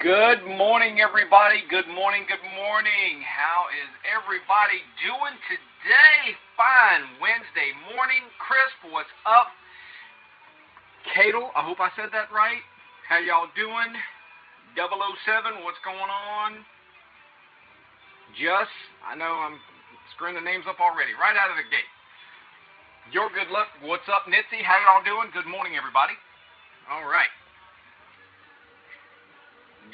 Good morning, everybody. Good morning, good morning. How is everybody doing today? Fine. Wednesday morning. Crisp, what's up? Cadle, I hope I said that right. How y'all doing? 007, what's going on? Just, I know I'm screwing the names up already, right out of the gate. Your good luck, what's up, Nitzy? How y'all doing? Good morning, everybody. All right.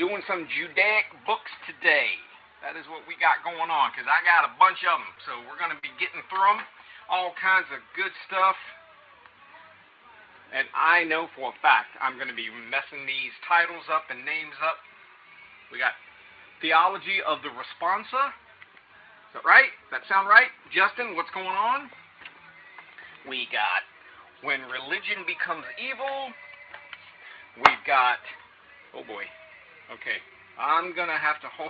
Doing some Judaic books today. That is what we got going on, because I got a bunch of them. So we're going to be getting through them. All kinds of good stuff. And I know for a fact I'm going to be messing these titles up and names up. We got Theology of the Responsa. Is that right? Does that sound right? Justin, what's going on? We got When Religion Becomes Evil. We've got, oh boy. Okay, I'm going to have to hold,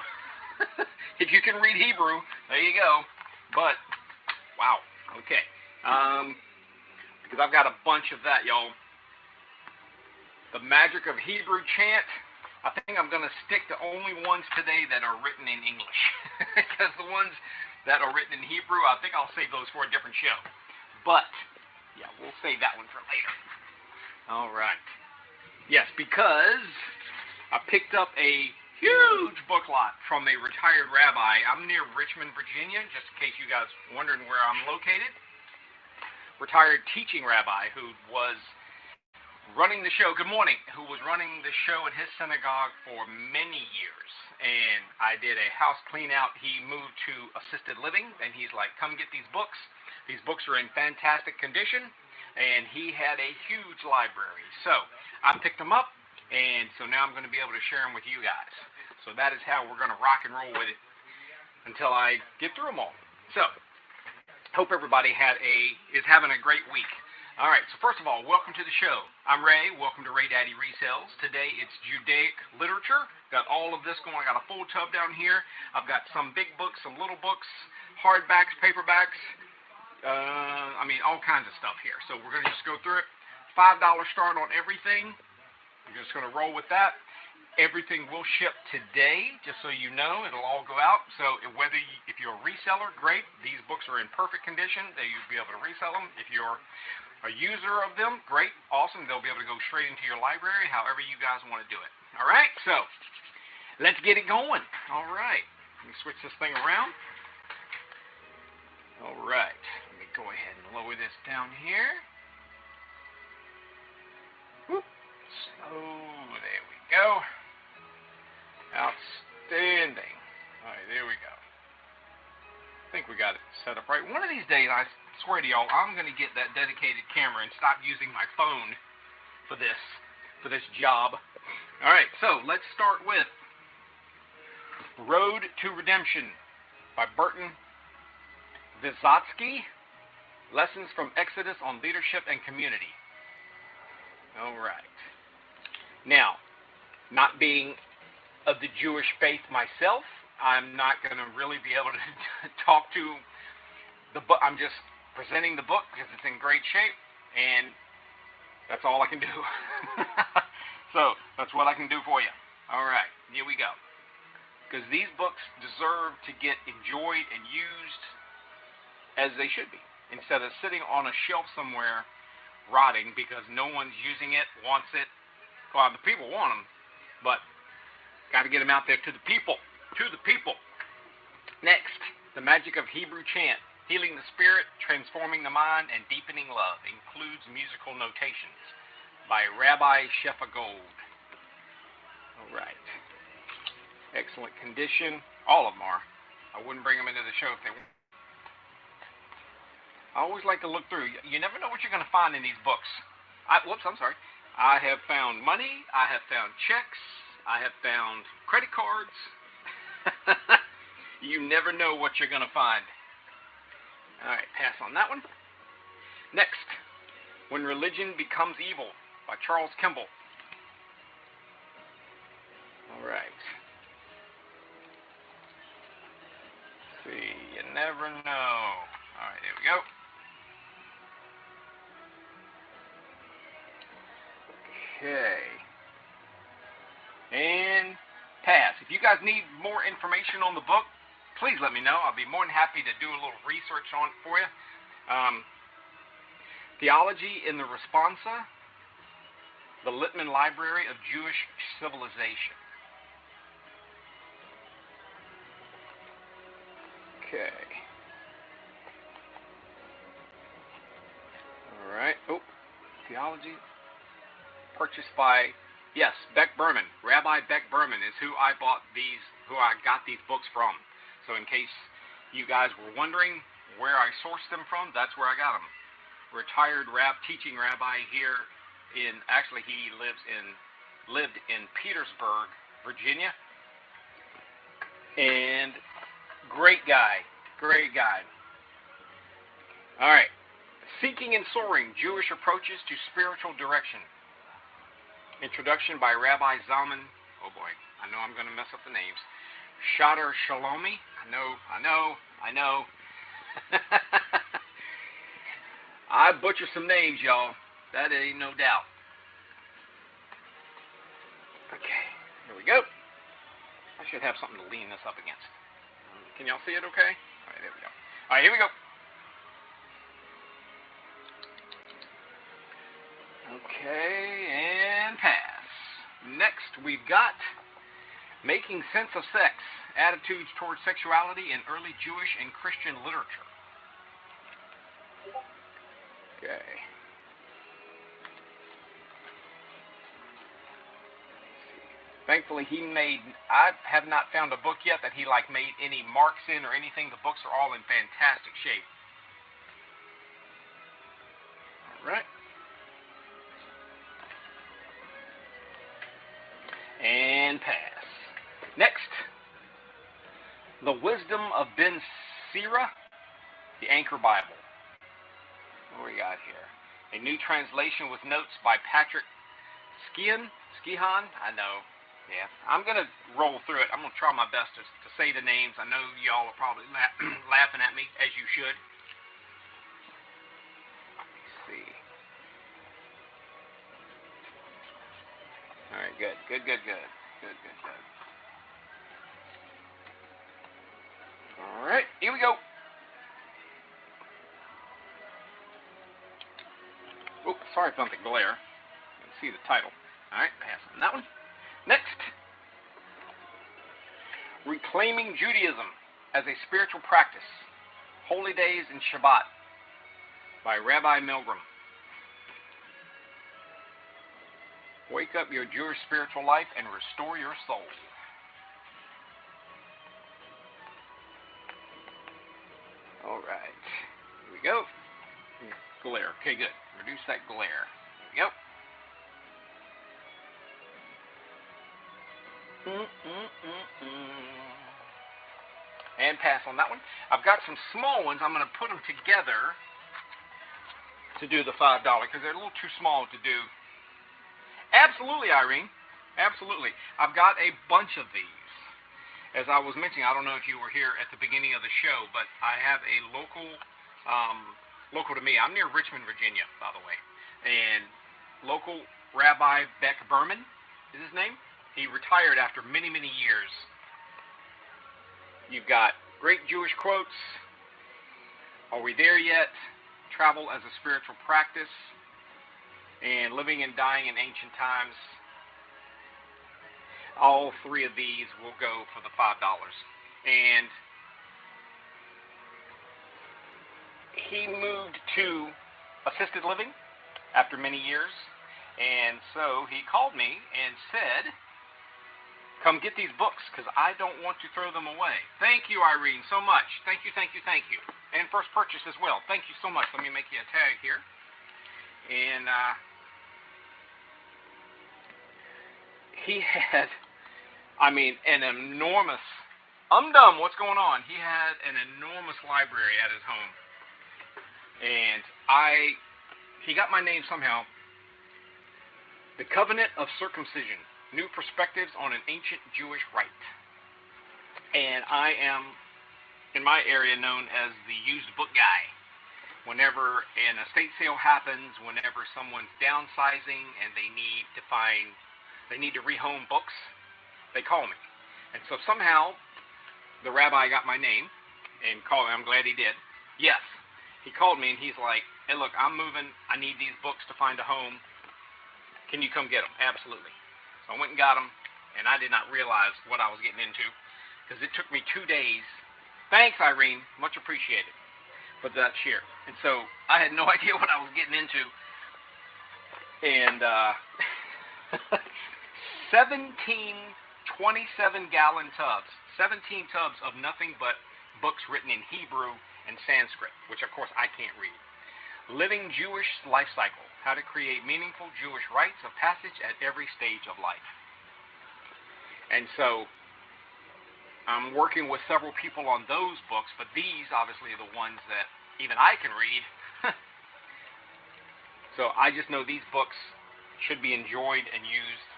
if you can read Hebrew, there you go, but, wow, okay, because I've got a bunch of that, y'all. The Magic of Hebrew Chant, I think I'm going to stick to only ones today that are written in English, because the ones that are written in Hebrew, I think I'll save those for a different show, but, yeah, we'll save that one for later. All right, yes, because I picked up a huge book lot from a retired rabbi. I'm near Richmond, Virginia, just in case you guys are wondering where I'm located. Retired teaching rabbi who was running the show, good morning, who was running the show at his synagogue for many years. And I did a house clean out. He moved to assisted living, and he's like, come get these books. These books are in fantastic condition, and he had a huge library. So I picked them up. And so now I'm going to be able to share them with you guys. So that is how we're going to rock and roll with it until I get through them all. So, hope everybody is having a great week. All right, so first of all, welcome to the show. I'm Ray. Welcome to Ray Daddy Resells. Today it's Judaic literature. Got all of this going. I got a full tub down here. I've got some big books, some little books, hardbacks, paperbacks. All kinds of stuff here. So we're going to just go through it. $5 start on everything. We're just going to roll with that. Everything will ship today, just so you know. It'll all go out. So if you're a reseller, great. These books are in perfect condition. You'll be able to resell them. If you're a user of them, great, awesome. They'll be able to go straight into your library, however you guys want to do it. All right, so let's get it going. All right, let me switch this thing around. All right, let me go ahead and lower this down here. Whoop. So, there we go. Outstanding. All right, there we go. I think we got it set up right. One of these days, I swear to y'all, I'm going to get that dedicated camera and stop using my phone for this job. All right, so let's start with Road to Redemption by Burton Vysotsky. Lessons from Exodus on Leadership and Community. All right. Now, not being of the Jewish faith myself, I'm not going to really be able to talk to the book. I'm just presenting the book because it's in great shape, and that's all I can do. So, that's what I can do for you. All right, here we go. Because these books deserve to get enjoyed and used as they should be, instead of sitting on a shelf somewhere rotting because no one's using it, wants it. Well, the people want them, but got to get them out there to the people. To the people. Next, The Magic of Hebrew Chant. Healing the Spirit, Transforming the Mind, and Deepening Love. Includes musical notations by Rabbi Shefa Gold. All right. Excellent condition. All of them are. I wouldn't bring them into the show if they weren't. I always like to look through. You never know what you're going to find in these books. I'm sorry. I have found money. I have found checks. I have found credit cards. You never know what you're going to find. All right, pass on that one. Next, When Religion Becomes Evil by Charles Kimball. All right. Let's see, you never know. All right, there we go. Okay. And guys need more information on the book, please let me know. I'll be more than happy to do a little research on it for you. Theology in the Responsa, the Littman Library of Jewish Civilization. Okay. All right. Oh, theology. Purchased by, yes, Beck Berman. Rabbi Beck Berman is who I got these books from. So in case you guys were wondering where I sourced them from, that's where I got them. Retired teaching rabbi here actually he lived in Petersburg, Virginia. And great guy. All right. Seeking and Soaring, Jewish Approaches to Spiritual Direction. Introduction by Rabbi Zalman, oh boy, I know I'm going to mess up the names. Shader Shalomi, I know. I butcher some names, y'all. That ain't no doubt. Okay, here we go. I should have something to lean this up against. Can y'all see it okay? All right, there we go. All right, here we go. Okay, and pass. Next, we've got Making Sense of Sex, Attitudes Towards Sexuality in Early Jewish and Christian Literature. Okay. Thankfully, I have not found a book yet that he made any marks in or anything. The books are all in fantastic shape. All right. And pass. Next, The Wisdom of Ben Sira, the Anchor Bible. What do we got here? A new translation with notes by Patrick Skihan. I know. Yeah, I'm going to roll through it. I'm going to try my best to say the names. I know y'all are probably laughing at me, as you should. Let me see. All right, good. All right, here we go. Oh, sorry about the glare. You can see the title. All right, pass on that one. Next, Reclaiming Judaism as a Spiritual Practice, Holy Days and Shabbat, by Rabbi Milgram. Wake up your Jewish spiritual life and restore your soul. All right, here we go. Glare. Okay, good. Reduce that glare. Here we go. And pass on that one. I've got some small ones. I'm going to put them together to do the $5 because they're a little too small to do. Absolutely, Irene. Absolutely. I've got a bunch of these. As I was mentioning, I don't know if you were here at the beginning of the show, but I have a local to me. I'm near Richmond, Virginia, by the way. And local Rabbi Beck Berman is his name. He retired after many, many years. You've got great Jewish quotes. Are we there yet? Travel as a spiritual practice. And Living and Dying in Ancient Times. All three of these will go for the $5. And he moved to assisted living after many years. And so he called me and said, come get these books because I don't want to throw them away. Thank you, Irene, so much. Thank you. And first purchase as well. Thank you so much. Let me make you a tag here. And he had, an enormous, what's going on? He had an enormous library at his home. And he got my name somehow. The Covenant of Circumcision, New Perspectives on an Ancient Jewish Rite. And I am, in my area, known as the used book guy. Whenever an estate sale happens, whenever someone's downsizing and they need to rehome books, they call me. And so somehow the rabbi got my name and called me. I'm glad he did. Yes, he called me and he's like, hey, look, I'm moving. I need these books to find a home. Can you come get them? Absolutely. So I went and got them, and I did not realize what I was getting into because it took me 2 days. Thanks, Irene. Much appreciated for that share. And so I had no idea what I was getting into. And 17 27-gallon tubs, 17 tubs of nothing but books written in Hebrew and Sanskrit, which of course I can't read. Living Jewish Life Cycle, How to Create Meaningful Jewish Rites of Passage at Every Stage of Life. And so I'm working with several people on those books, but these obviously are the ones that even I can read. So I just know these books should be enjoyed and used.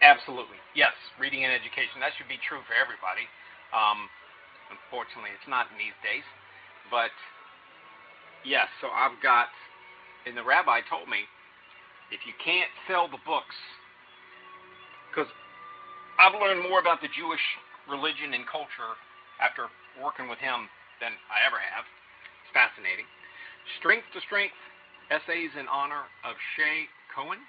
Absolutely. Yes, reading and education. That should be true for everybody. Unfortunately, it's not in these days. But, yes, so I've got, and the rabbi told me, if you can't sell the books, because I've learned more about the Jewish religion and culture after working with him than I ever have. It's fascinating. Strength to Strength, Essays in Honor of Shay Cohen.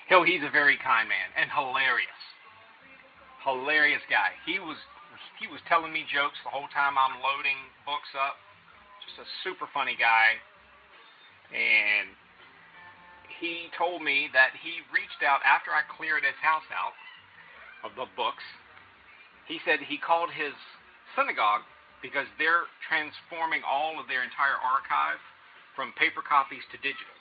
He's a very kind man and hilarious. Hilarious guy. He was telling me jokes the whole time I'm loading books up. Just a super funny guy. And he told me that he reached out after I cleared his house out of the books. He said he called his synagogue because they're transforming all of their entire archive from paper copies to digital.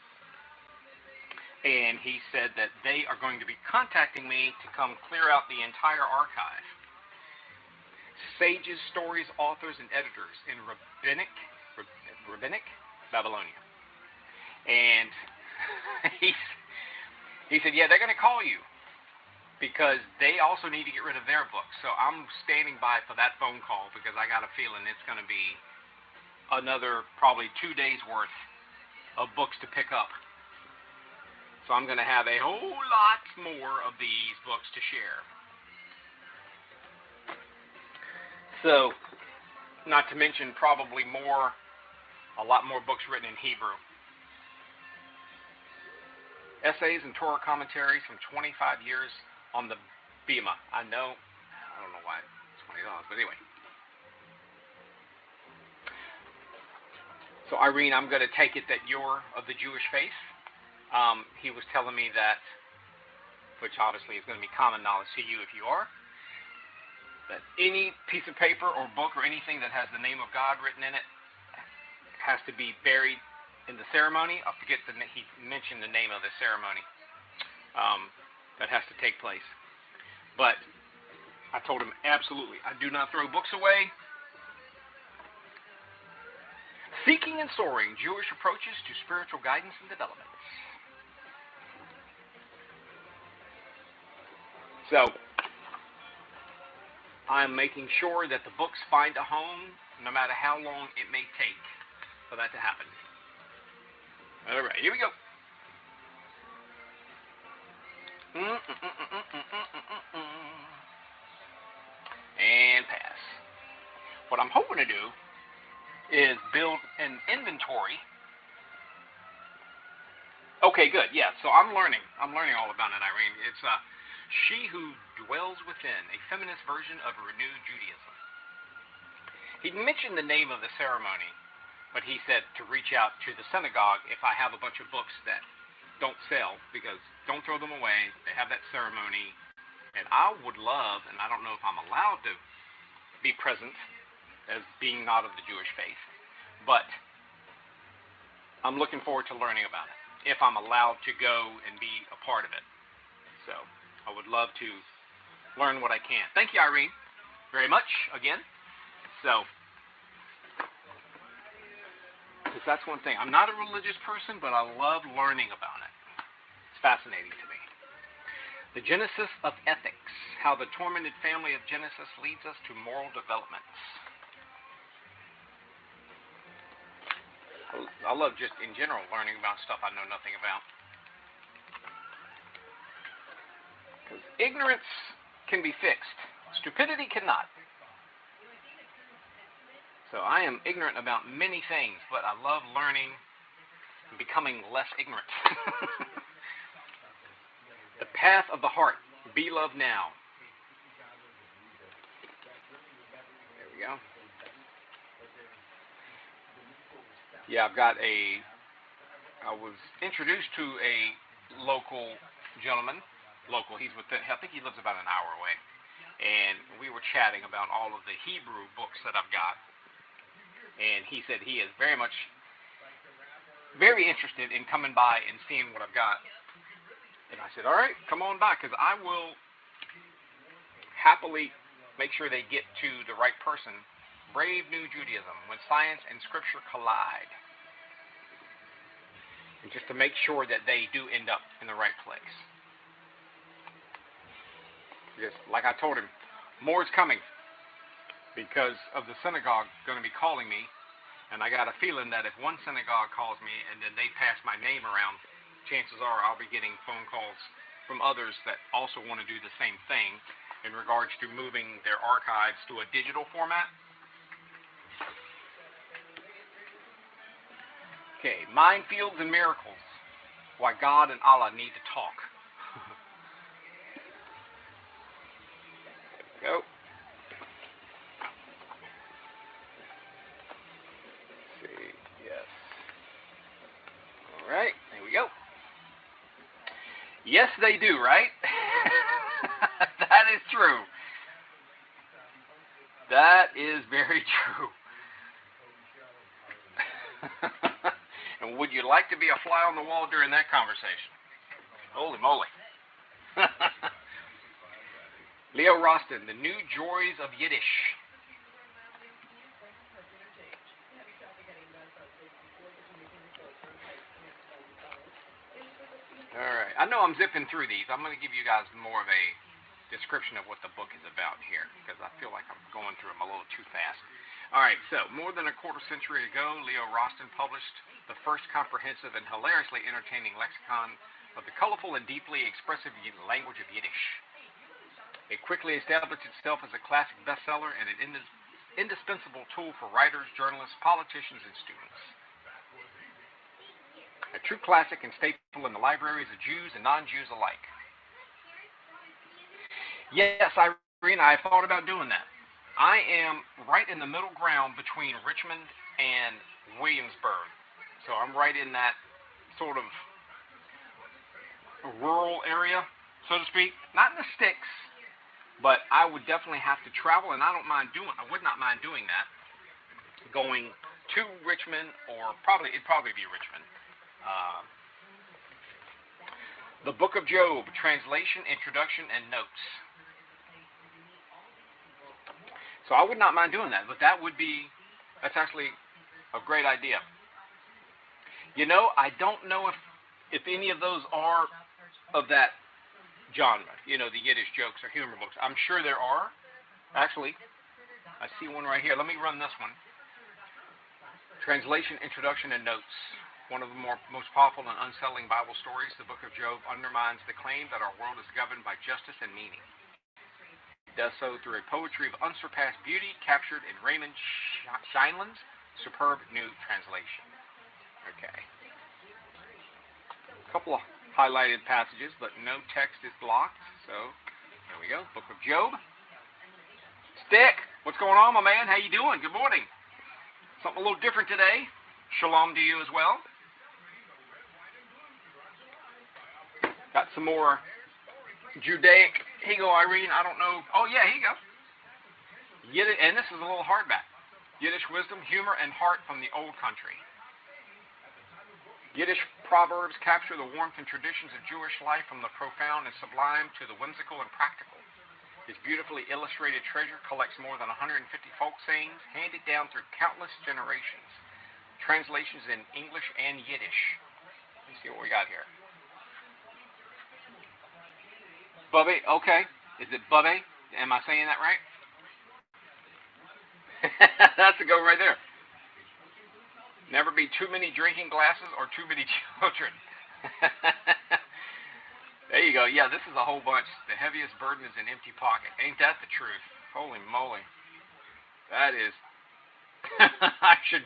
And he said that they are going to be contacting me to come clear out the entire archive. Sages, stories, authors, and editors in rabbinic Babylonia. And he said, yeah, they're going to call you because they also need to get rid of their books. So I'm standing by for that phone call because I got a feeling it's going to be another probably 2 days worth of books to pick up. So I'm going to have a whole lot more of these books to share. So, not to mention probably a lot more books written in Hebrew. Essays and Torah commentaries from 25 years on the Bima. I don't know why it's $20, but anyway. So Irene, I'm going to take it that you're of the Jewish faith. He was telling me that, which obviously is going to be common knowledge to you if you are, that any piece of paper or book or anything that has the name of God written in it has to be buried in the ceremony. He mentioned the name of the ceremony that has to take place. But I told him, absolutely, I do not throw books away. Seeking and Soaring, Jewish Approaches to Spiritual Guidance and Development. So, I'm making sure that the books find a home, no matter how long it may take for that to happen. All right, here we go. And pass. What I'm hoping to do is build an inventory. Okay, good. Yeah, so I'm learning all about it, Irene. It's She Who Dwells Within, a feminist version of renewed Judaism. He mentioned the name of the ceremony, but he said to reach out to the synagogue if I have a bunch of books that don't sell, because don't throw them away. They have that ceremony, and I would love, and I don't know if I'm allowed to be present as being not of the Jewish faith, but I'm looking forward to learning about it, if I'm allowed to go and be a part of it. So I would love to learn what I can. Thank you, Irene, very much again. So, because that's one thing. I'm not a religious person, but I love learning about it. It's fascinating to me. The Genesis of Ethics, How the Tormented Family of Genesis Leads Us to Moral Development. I love just, in general, learning about stuff I know nothing about. Ignorance can be fixed. Stupidity cannot. So I am ignorant about many things, but I love learning and becoming less ignorant. The path of the heart. Be loved now. There we go. Yeah, I was introduced to a local gentleman. He's I think he lives about an hour away. And we were chatting about all of the Hebrew books that I've got. And he said he is very interested in coming by and seeing what I've got. And I said, all right, come on by, because I will happily make sure they get to the right person. Brave New Judaism, when science and scripture collide. And just to make sure that they do end up in the right place. Because, like I told him, more is coming. Because of the synagogue going to be calling me, and I got a feeling that if one synagogue calls me and then they pass my name around, chances are I'll be getting phone calls from others that also want to do the same thing in regards to moving their archives to a digital format. Okay, minefields and miracles. Why God and Allah need to talk. There we go. Yes. All right, there we go. Yes, they do, right? That is true. That is very true. And would you like to be a fly on the wall during that conversation? Holy moly. Leo Roston, The New Joys of Yiddish. Alright, I know I'm zipping through these. I'm going to give you guys more of a description of what the book is about here, because I feel like I'm going through them a little too fast. Alright, so more than a quarter century ago, Leo Roston published the first comprehensive and hilariously entertaining lexicon of the colorful and deeply expressive language of Yiddish. It quickly established itself as a classic bestseller and an indispensable tool for writers, journalists, politicians, and students. A true classic and staple in the libraries of Jews and non-Jews alike. Yes, Irene, I thought about doing that. I am right in the middle ground between Richmond and Williamsburg. So I'm right in that sort of rural area, so to speak. Not in the sticks, but I would definitely have to travel, and I would not mind doing that. Going to Richmond, or it'd probably be Richmond. The Book of Job, translation, introduction, and notes. So I would not mind doing that, but that's actually a great idea. You know, I don't know if any of those are of that genre, you know, the Yiddish jokes or humor books. I'm sure there are. Actually, I see one right here. Let me run this one. Translation, introduction, and notes. One of the most powerful and unsettling Bible stories, the Book of Job undermines the claim that our world is governed by justice and meaning. It does so through a poetry of unsurpassed beauty captured in Raymond Scheinland's superb new translation. Okay. A couple of highlighted passages, but no text is blocked. So, there we go. Book of Job. Stick, what's going on, my man? How you doing? Good morning. Something a little different today. Shalom to you as well. Got some more Judaic. Here you go, Irene. I don't know. Oh, yeah, here you go. Yiddish, and this is a little hardback. Yiddish wisdom, humor, and heart from the old country. Yiddish proverbs capture the warmth and traditions of Jewish life, from the profound and sublime to the whimsical and practical. This beautifully illustrated treasure collects more than 150 folk sayings handed down through countless generations. Translations in English and Yiddish. Let's see what we got here. Bubby, okay. Is it Bubby? Am I saying that right? That's a go right there. Never be too many drinking glasses or too many children. There you go. Yeah, this is a whole bunch. The heaviest burden is an empty pocket. Ain't that the truth? Holy moly. That is. I should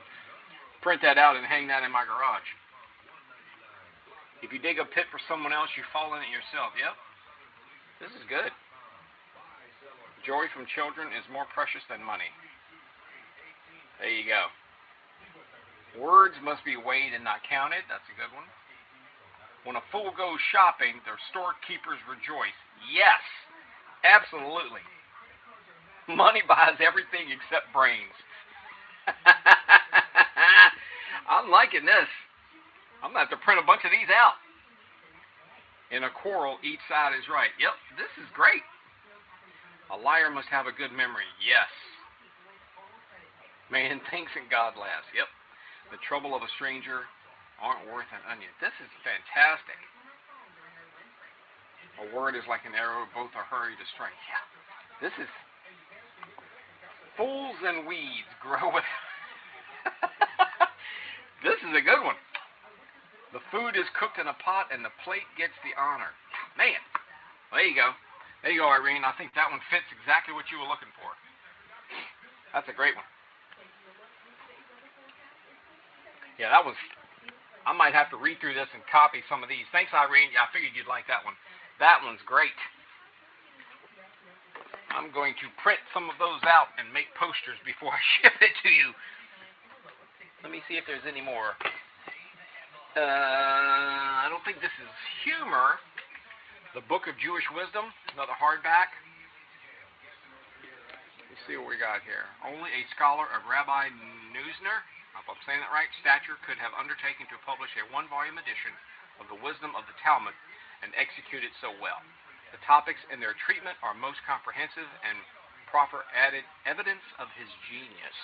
print that out and hang that in my garage. If you dig a pit for someone else, you fall in it yourself. Yep. This is good. Joy from children is more precious than money. There you go. Words must be weighed and not counted. That's a good one. When a fool goes shopping, their storekeepers rejoice. Yes, absolutely. Money buys everything except brains. I'm liking this. I'm going to have to print a bunch of these out. In a quarrel, each side is right. Yep, this is great. A liar must have a good memory. Yes. Man thinks and God laughs. Yep. The trouble of a stranger aren't worth an onion. This is fantastic. A word is like an arrow, both are hurried to strike. Yeah. This is fools and weeds grow with. This is a good one. The food is cooked in a pot and the plate gets the honor. Man, there you go. There you go, Irene. I think that one fits exactly what you were looking for. That's a great one. Yeah, that was... I might have to read through this and copy some of these. Thanks, Irene. Yeah, I figured you'd like that one. That one's great. I'm going to print some of those out and make posters before I ship it to you. Let me see if there's any more. I don't think this is humor. The Book of Jewish Wisdom, another hardback. Let's see what we got here. Only a scholar of Rabbi Neusner, I hope I'm saying that right, stature could have undertaken to publish a one-volume edition of the Wisdom of the Talmud and execute it so well. The topics and their treatment are most comprehensive and proper added evidence of his genius.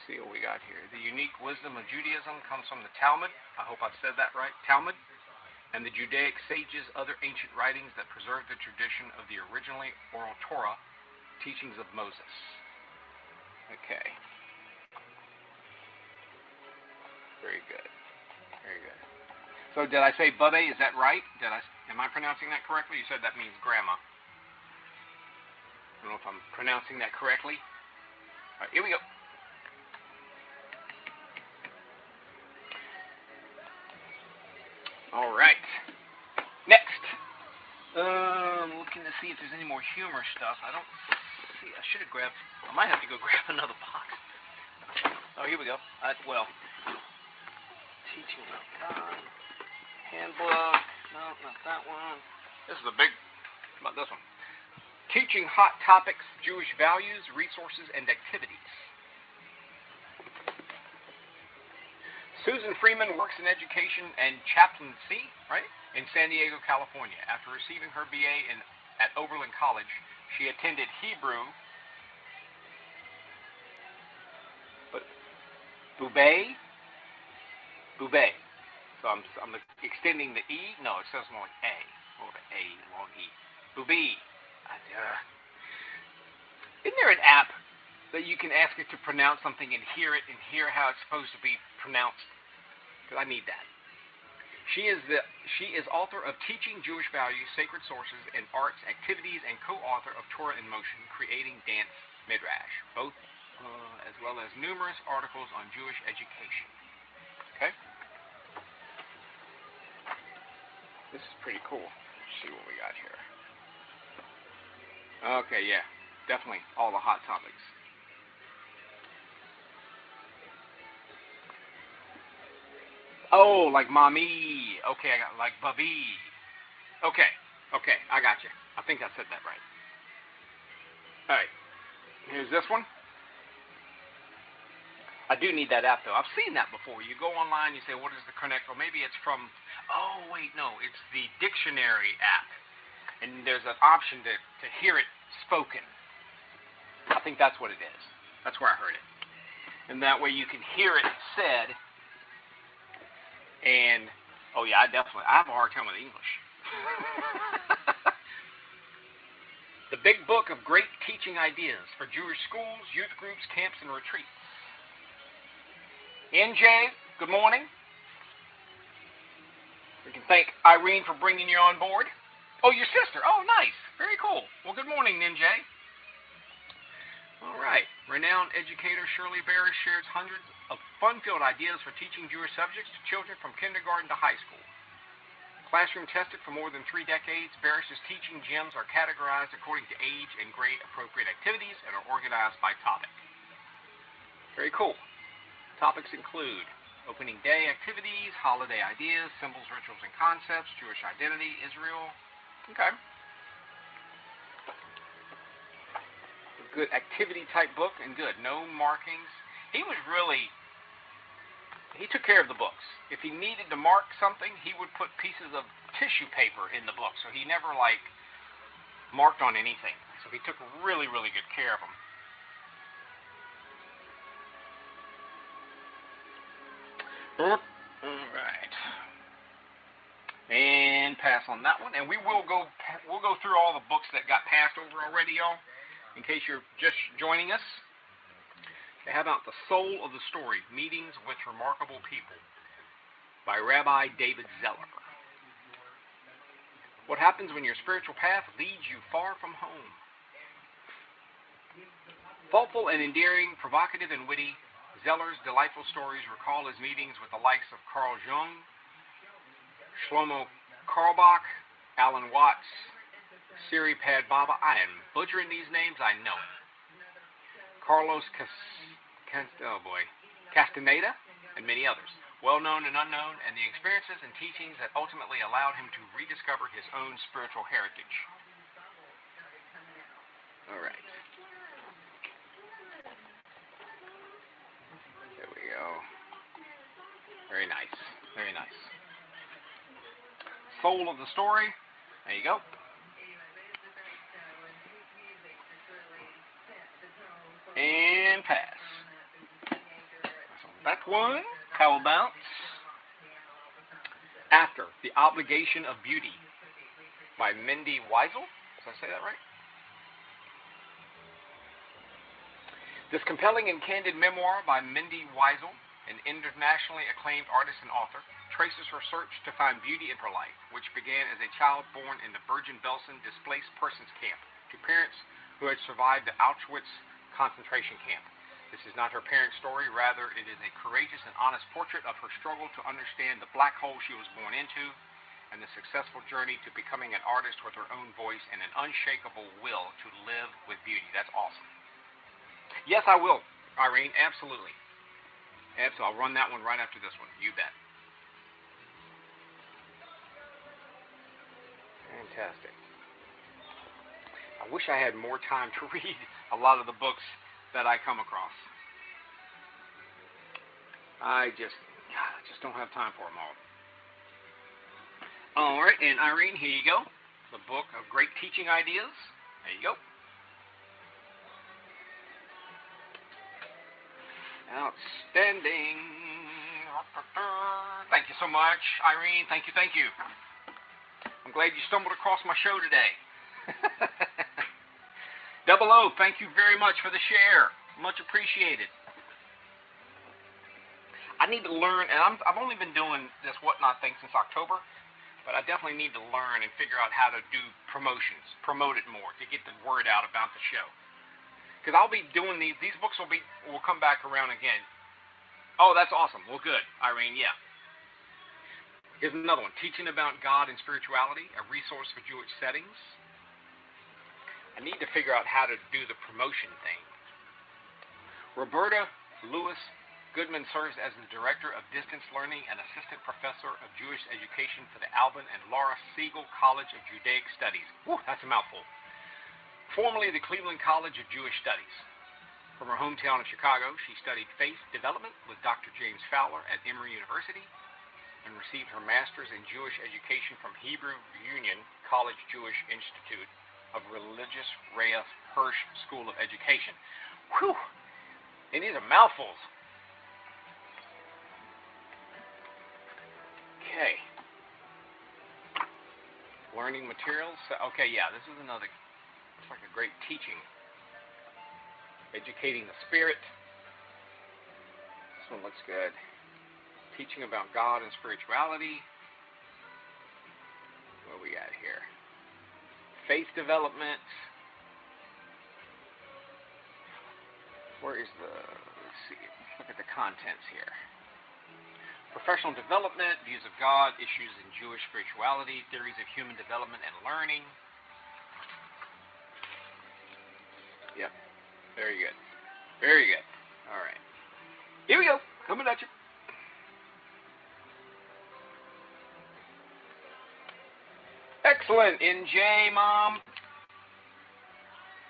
See what we got here. The unique wisdom of Judaism comes from the Talmud. I hope I've said that right. Talmud. And the Judaic sages, other ancient writings that preserve the tradition of the originally oral Torah, teachings of Moses. Okay. Very good. Very good. So did I say Bubbe? Is that right? Am I pronouncing that correctly? You said that means grandma. I don't know if I'm pronouncing that correctly. All right, here we go. All right. Next. Looking to see if there's any more humor stuff. I don't see. I should have grabbed. I might have to go grab another box. Oh, here we go. Teaching of God. Handbook. No, not that one. This is a big. How about this one? Teaching hot topics, Jewish values, resources, and activities. Susan Freeman works in education and chaplaincy, right, in San Diego, California. After receiving her BA at Oberlin College, she attended Hebrew, Bubé. So I'm extending the E. No, it says more like A. More of an A, long E. Bubé. Isn't there an app that you can ask it to pronounce something and hear it and hear how it's supposed to be pronounced? Because I need that. She is author of Teaching Jewish Values, Sacred Sources, and Arts Activities, and co-author of Torah in Motion, Creating Dance Midrash, both as well as numerous articles on Jewish education. Okay? This is pretty cool. Let's see what we got here. Okay, yeah. Definitely all the hot topics. Oh, like mommy. Okay, I got like bubby. Okay, I got you. I think I said that right. All right, here's this one. I do need that app though. I've seen that before. You go online, you say, what is the connect? Or maybe it's from, oh wait, no, it's the dictionary app. And there's an option to hear it spoken. I think that's what it is. That's where I heard it. And that way you can hear it said. And, oh yeah, I have a hard time with English. The Big Book of Great Teaching Ideas for Jewish Schools, Youth Groups, Camps, and Retreats. NJ, good morning. We can thank Irene for bringing you on board. Oh, your sister. Oh, nice. Very cool. Well, good morning, Ninja. All right. Renowned educator Shirley Barris shares hundreds of fun-filled ideas for teaching Jewish subjects to children from kindergarten to high school. Classroom tested for more than 3 decades, Barris's teaching gems are categorized according to age and grade-appropriate activities and are organized by topic. Very cool. Topics include opening day activities, holiday ideas, symbols, rituals, and concepts, Jewish identity, Israel. Okay. A good activity-type book, and good. No markings. He took care of the books. If he needed to mark something, he would put pieces of tissue paper in the book, so he never, marked on anything. So he took really, really good care of them. All right. And pass on that one. And we'll go through all the books that got passed over already, y'all, in case you're just joining us. Okay, how about The Soul of the Story, Meetings with Remarkable People by Rabbi David Zeller. What happens when your spiritual path leads you far from home? Thoughtful and endearing, provocative and witty, Zeller's delightful stories recall his meetings with the likes of Carl Jung, Shlomo Carlebach, Alan Watts, Siri Pad Baba. I am butchering these names, I know it. Carlos Castaneda, and many others, well-known and unknown, and the experiences and teachings that ultimately allowed him to rediscover his own spiritual heritage. All right. There we go. Very nice. Very nice. Soul of the Story. There you go. And pass. That's one. How about After the Obligation of Beauty by Mindy Weisel? Did I say that right? This compelling and candid memoir by Mindy Weisel, an internationally acclaimed artist and author, traces her search to find beauty in her life, which began as a child born in the Bergen-Belsen displaced persons camp to parents who had survived the Auschwitz concentration camp. This is not her parents' story, rather it is a courageous and honest portrait of her struggle to understand the black hole she was born into and the successful journey to becoming an artist with her own voice and an unshakable will to live with beauty. That's awesome. Yes, I will, Irene, absolutely. Absolutely. I'll run that one right after this one. You bet. Fantastic. I wish I had more time to read a lot of the books that I come across. I just don't have time for them all. All right, and Irene, here you go. The book of great teaching ideas. There you go. Outstanding. Thank you so much, Irene. Thank you. I'm glad you stumbled across my show today. Double O, thank you very much for the share. Much appreciated. I need to learn, and I've only been doing this whatnot thing since October, but I definitely need to learn and figure out how to do promotions, promote it more, to get the word out about the show. Because I'll be doing these books will come back around again. Oh, that's awesome. Well, good, Irene, yeah. Here's another one, Teaching About God and Spirituality, a resource for Jewish settings. I need to figure out how to do the promotion thing. Roberta Lewis Goodman serves as the Director of Distance Learning and Assistant Professor of Jewish Education for the Alban and Laura Siegel College of Judaic Studies. Whew, that's a mouthful. Formerly the Cleveland College of Jewish Studies. From her hometown of Chicago, she studied faith development with Dr. James Fowler at Emory University and received her master's in Jewish education from Hebrew Union College Jewish Institute of Religious Rhea Hirsch School of Education. Whew! And these are mouthfuls. Okay. Learning materials. Okay, yeah, this is another, it's like a great teaching. Educating the Spirit. This one looks good. Teaching about God and spirituality. What we got here? Faith development. Where is the, let's see, look at the contents here. Professional development, views of God, issues in Jewish spirituality, theories of human development and learning. Yep, very good. Very good. All right. Here we go. Coming at you. Excellent, NJ, Mom.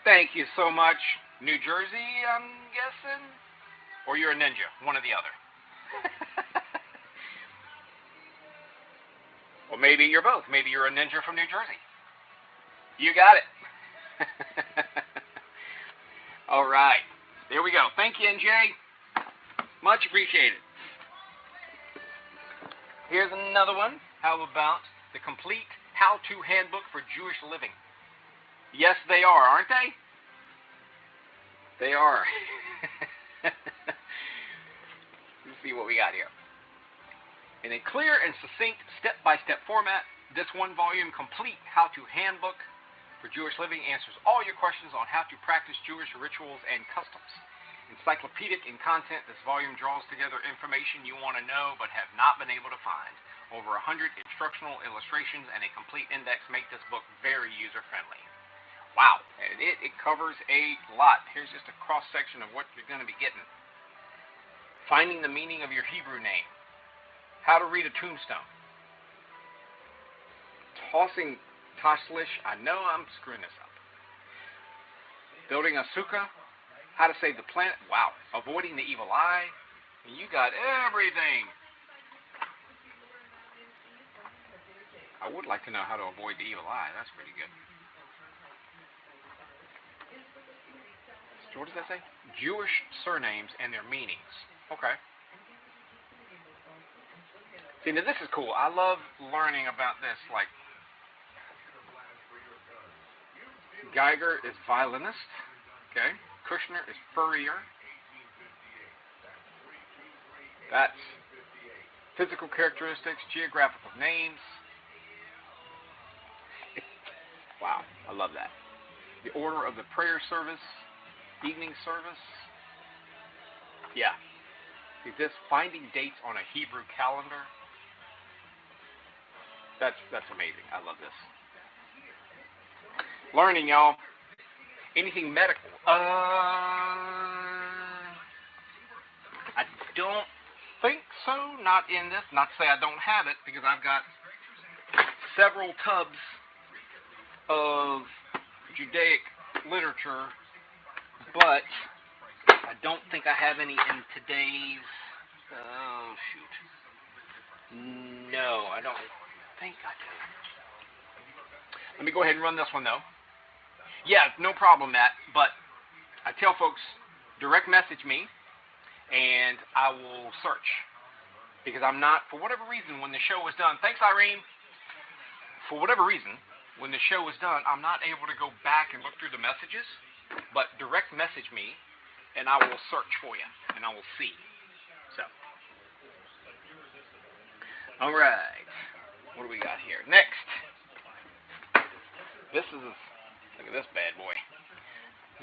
Thank you so much. New Jersey, I'm guessing? Or you're a ninja, one or the other. Or maybe you're both. Maybe you're a ninja from New Jersey. You got it. All right. There we go. Thank you, NJ. Much appreciated. Here's another one. How about the complete how-to handbook for Jewish living? Yes, they are, aren't they? They are. Let's see what we got here. In a clear and succinct step-by-step format, this one-volume complete how-to handbook for Jewish living answers all your questions on how to practice Jewish rituals and customs. Encyclopedic in content, this volume draws together information you want to know but have not been able to find. Over 100 instructional illustrations and a complete index make this book very user-friendly. Wow, and it covers a lot. Here's just a cross-section of what you're going to be getting. Finding the meaning of your Hebrew name. How to read a tombstone. Tossing tashlish. I know I'm screwing this up. Building a sukkah. How to save the planet. Wow. Avoiding the evil eye. And you got everything. I would like to know how to avoid the evil eye. That's pretty good. So what does that say? Jewish surnames and their meanings. Okay. See, now this is cool. I love learning about this. Like, Geiger is violinist. Okay. Kushner is furrier. That's physical characteristics, geographical names. Wow, I love that. The order of the prayer service, evening service. Yeah. See this, finding dates on a Hebrew calendar. That's amazing. I love this. Learning, y'all. Anything medical. I don't think so. Not in this. Not to say I don't have it, because I've got several tubs of Judaic literature, but I don't think I have any in today's. Oh shoot. No, I don't think I do. Let me go ahead and run this one though. Yeah, no problem, Matt. But I tell folks, direct message me, and I will search, because I'm not, for whatever reason, when the show is done. Thanks, Irene. For whatever reason, when the show is done, I'm not able to go back and look through the messages. But direct message me, and I will search for you, and I will see. So, all right. What do we got here? Next. This is, look at this bad boy.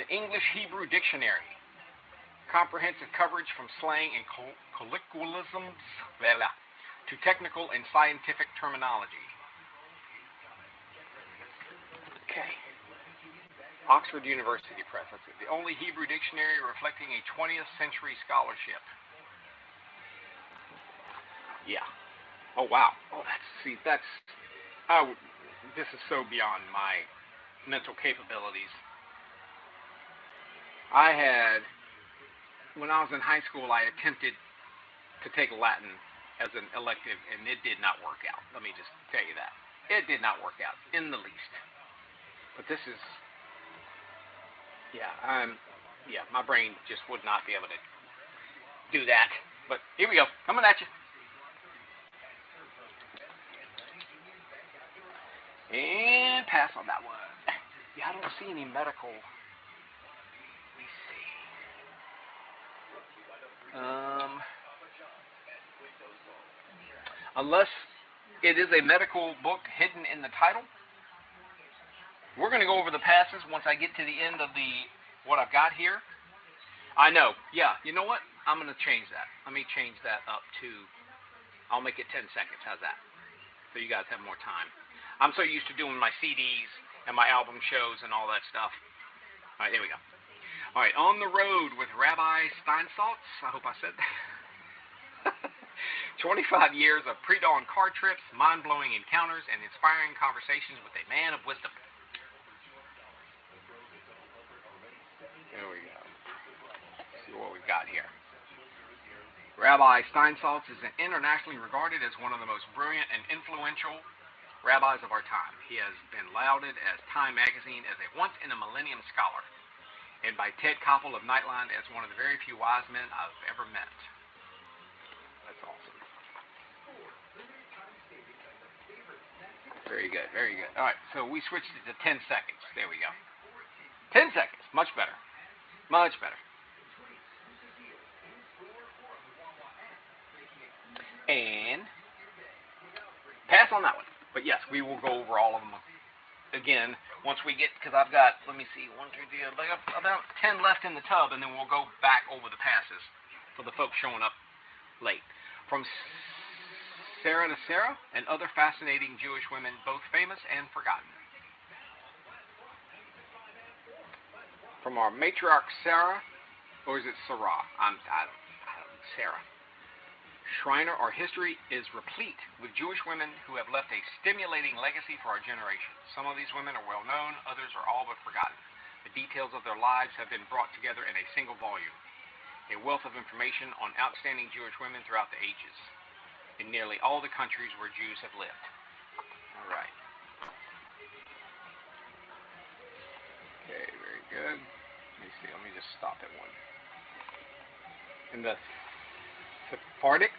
The English Hebrew Dictionary. Comprehensive coverage from slang and colloquialisms to technical and scientific terminology. Okay. Oxford University Press. That's it. The only Hebrew dictionary reflecting a 20th century scholarship. Yeah. Oh, wow. Oh, this is so beyond my mental capabilities. When I was in high school, I attempted to take Latin as an elective, and it did not work out. Let me just tell you that. It did not work out in the least. But this is, my brain just would not be able to do that. But here we go, coming at you. And pass on that one. Yeah, I don't see any medical. Let me see. Unless It is a medical book hidden in the title. We're going to go over the passes once I get to the end of what I've got here. I know. Yeah, you know what? I'm going to change that. Let me change that up to, I'll make it 10 seconds. How's that? So you guys have more time. I'm so used to doing my CDs and my album shows and all that stuff. All right, here we go. All right, On the Road with Rabbi Steinsaltz. I hope I said that. 25 years of pre-dawn car trips, mind-blowing encounters, and inspiring conversations with a man of wisdom. There we go. Let's see what we've got here. Rabbi Steinsaltz is internationally regarded as one of the most brilliant and influential rabbis of our time. He has been lauded as Time magazine as a once-in-a-millennium scholar, and by Ted Koppel of Nightline as one of the very few wise men I've ever met. That's awesome. Very good, very good. All right, so we switched it to 10 seconds. There we go. 10 seconds, much better. Much better. And pass on that one. But yes, we will go over all of them again once we get, because I've got, let me see, 1, 2, 3, about 10 left in the tub, and then we'll go back over the passes for the folks showing up late. From Sarah to Sarah and other fascinating Jewish women, both famous and forgotten. From our matriarch Sarah, or is it Sarah? I don't Sarah. Shriner, our history is replete with Jewish women who have left a stimulating legacy for our generation. Some of these women are well known, others are all but forgotten. The details of their lives have been brought together in a single volume. A wealth of information on outstanding Jewish women throughout the ages, in nearly all the countries where Jews have lived. All right. Okay, very good. Let me see. Let me just stop at one. In the Sephardic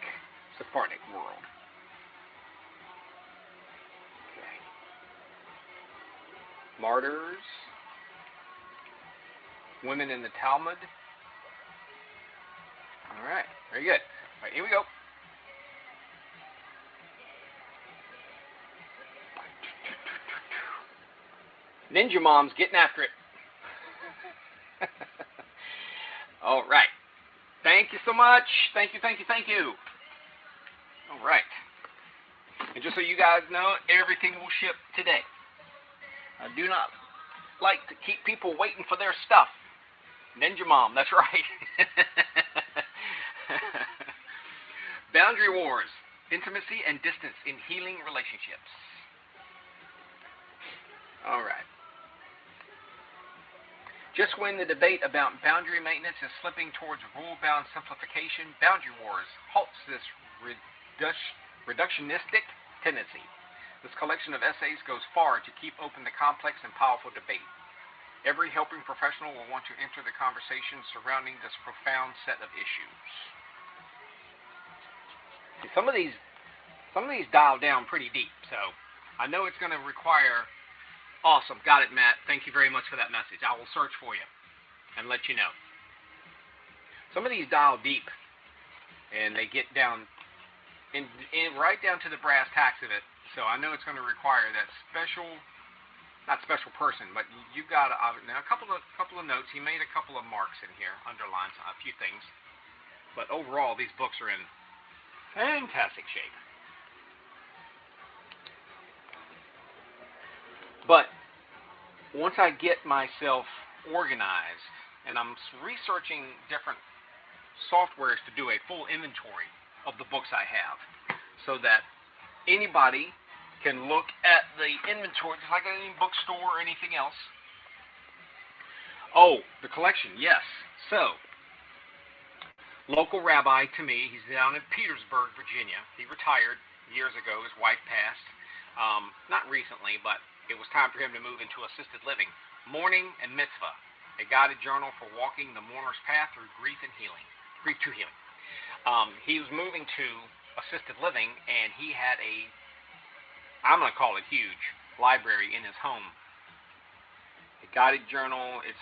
world. Okay. Martyrs. Women in the Talmud. All right. Very good. All right, here we go. Ninja Mom's getting after it. All right. Thank you so much. Thank you, thank you, thank you. All right. And just so you guys know, everything will ship today. I do not like to keep people waiting for their stuff. Ninja Mom, that's right. Boundary Wars, Intimacy and Distance in Healing Relationships. All right. Just when the debate about boundary maintenance is slipping towards rule-bound simplification, Boundary Wars halts this reductionistic tendency. This collection of essays goes far to keep open the complex and powerful debate. Every helping professional will want to enter the conversation surrounding this profound set of issues. See, some of these dial down pretty deep, so I know it's going to require. Awesome. Got it, Matt. Thank you very much for that message. I will search for you and let you know. Some of these dial deep, and they get down in right down to the brass tacks of it. So I know it's going to require that not special person, but you've got now a couple of notes. He made a couple of marks in here, underlines a few things, but overall these books are in fantastic shape. But once I get myself organized, and I'm researching different softwares to do a full inventory of the books I have, so that anybody can look at the inventory, just like any bookstore or anything else. Oh, the collection, yes. So, local rabbi to me, he's down in Petersburg, Virginia. He retired years ago. His wife passed. Not recently, but it was time for him to move into assisted living. Mourning and Mitzvah, a guided journal for walking the mourner's path through grief to healing. He was moving to assisted living, and he had I'm going to call it huge, library in his home. A guided journal. It's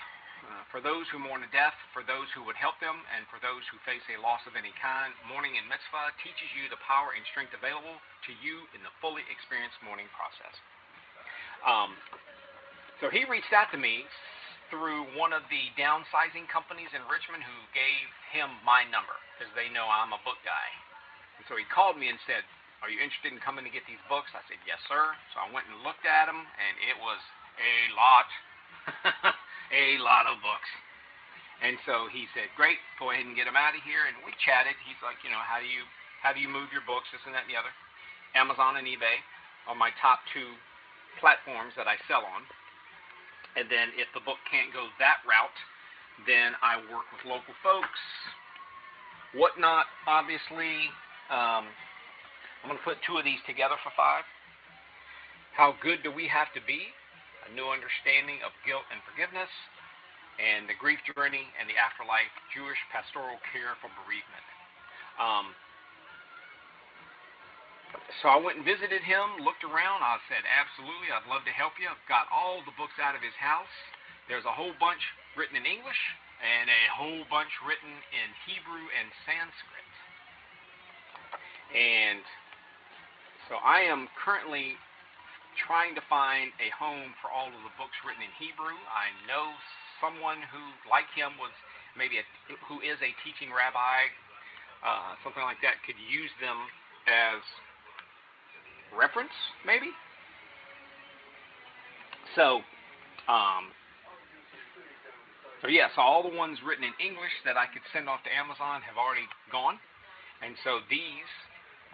For those who mourn a death, for those who would help them, and for those who face a loss of any kind, mourning in mitzvah teaches you the power and strength available to you in the fully experienced mourning process. So he reached out to me through one of the downsizing companies in Richmond who gave him my number because they know I'm a book guy. And so he called me and said, "Are you interested in coming to get these books?" I said, "Yes, sir." So I went and looked at them, and it was a lot. A lot of books. And so he said, "Great, go ahead and get them out of here." And we chatted. He's like, how do you move your books, this and that and the other. Amazon and eBay are my top two platforms that I sell on. And then if the book can't go that route, then I work with local folks. Whatnot, obviously. I'm going to put two of these together for $5. How Good Do We Have to Be? A New Understanding of Guilt and Forgiveness, and The Grief Journey and the Afterlife, Jewish Pastoral Care for Bereavement. So I went and visited him, looked around. I said, absolutely, I'd love to help you. I've got all the books out of his house. There's a whole bunch written in English and a whole bunch written in Hebrew and Sanskrit. And so I am currently trying to find a home for all of the books written in Hebrew. I know someone who, like him, was who is a teaching rabbi, something like that, could use them as reference, maybe. So, so all the ones written in English that I could send off to Amazon have already gone, and so these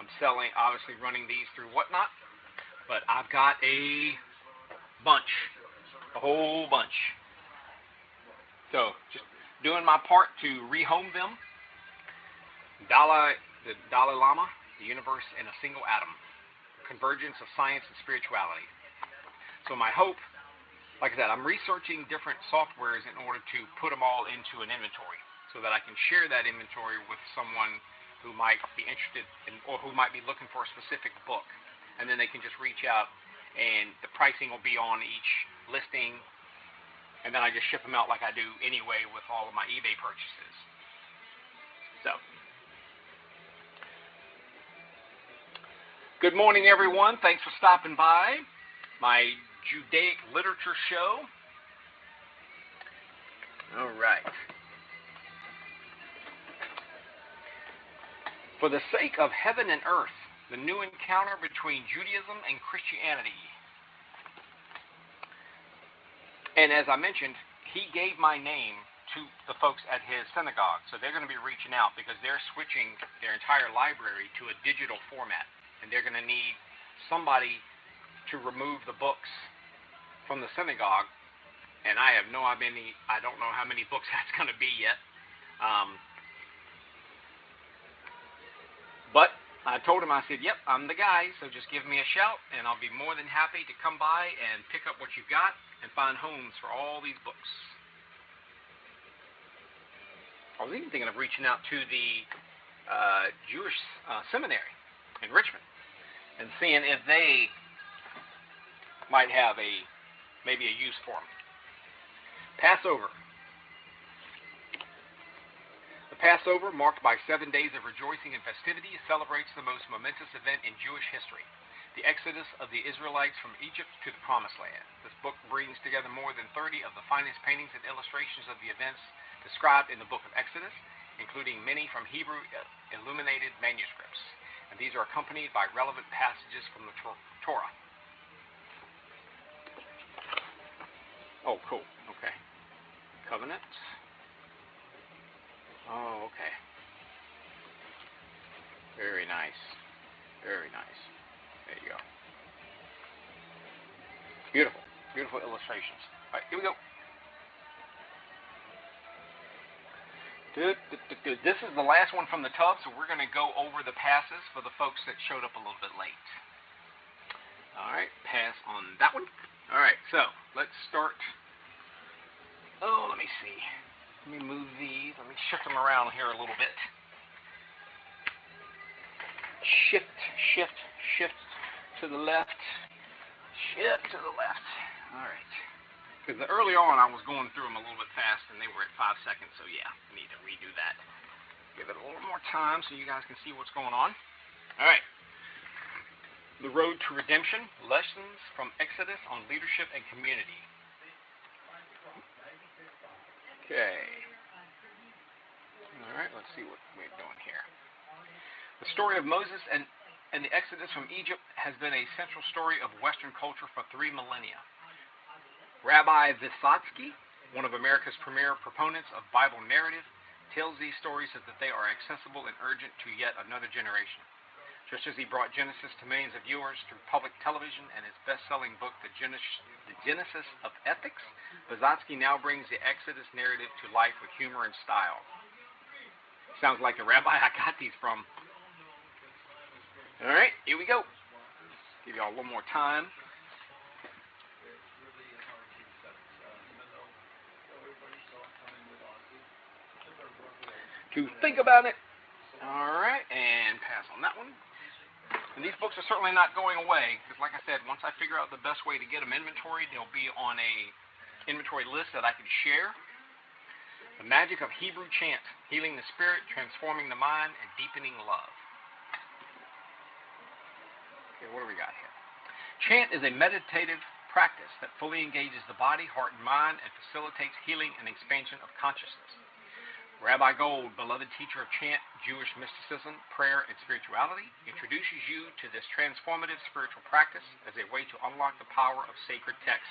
I'm selling, obviously running these through Whatnot. But I've got a whole bunch. So just doing my part to rehome them. The Dalai Lama, The Universe in a Single Atom, Convergence of Science and Spirituality. So my hope, like I said, I'm researching different softwares in order to put them all into an inventory so that I can share that inventory with someone who might be interested in, or who might be looking for a specific book. And then they can just reach out, and the pricing will be on each listing, and then I just ship them out like I do anyway with all of my eBay purchases. So, good morning, everyone. Thanks for stopping by my Judaic literature show. All right. For the sake of heaven and earth, the new encounter between Judaism and Christianity. And as I mentioned, he gave my name to the folks at his synagogue. So they're going to be reaching out because they're switching their entire library to a digital format. And they're going to need somebody to remove the books from the synagogue. And I don't know how many books that's going to be yet. But I told him, I said, yep, I'm the guy, so just give me a shout, and I'll be more than happy to come by and pick up what you've got and find homes for all these books. I was even thinking of reaching out to the Jewish seminary in Richmond and seeing if they might have maybe a use for them. Passover. Passover, marked by 7 days of rejoicing and festivity, celebrates the most momentous event in Jewish history, the exodus of the Israelites from Egypt to the Promised Land. This book brings together more than 30 of the finest paintings and illustrations of the events described in the book of Exodus, including many from Hebrew illuminated manuscripts. And these are accompanied by relevant passages from the Torah. Oh, cool. Okay. Covenant. Oh, okay. Very nice. Very nice. There you go. Beautiful. Beautiful illustrations. All right, here we go. This is the last one from the tub, so we're going to go over the passes for the folks that showed up a little bit late. All right, pass on that one. All right, so let's start. Oh, let me see. Let me move these. Let me shift them around here a little bit. Shift to the left. Shift to the left. All right. Because early on I was going through them a little bit fast and they were at 5 seconds, so yeah, I need to redo that. Give it a little more time so you guys can see what's going on. Alright. The Road to Redemption, Lessons from Exodus on Leadership and Community. Okay. Alright, let's see what we're doing here. The story of Moses and the Exodus from Egypt has been a central story of Western culture for 3 millennia. Rabbi Vysotsky, one of America's premier proponents of Bible narrative, tells these stories so that they are accessible and urgent to yet another generation. Just as he brought Genesis to millions of viewers through public television and his best-selling book, The Genesis of Ethics, Vysotsky now brings the Exodus narrative to life with humor and style. Sounds like the rabbi I got these from. All right, here we go. Give y'all a little more time. To think about it. All right, and pass on that one. And these books are certainly not going away, because like I said, once I figure out the best way to get them inventoried, they'll be on a inventory list that I can share. The Magic of Hebrew Chant, Healing the Spirit, Transforming the Mind, and Deepening Love. Okay, what do we got here? Chant is a meditative practice that fully engages the body, heart, and mind, and facilitates healing and expansion of consciousness. Rabbi Gold, beloved teacher of chant, Jewish mysticism, prayer, and spirituality, introduces you to this transformative spiritual practice as a way to unlock the power of sacred text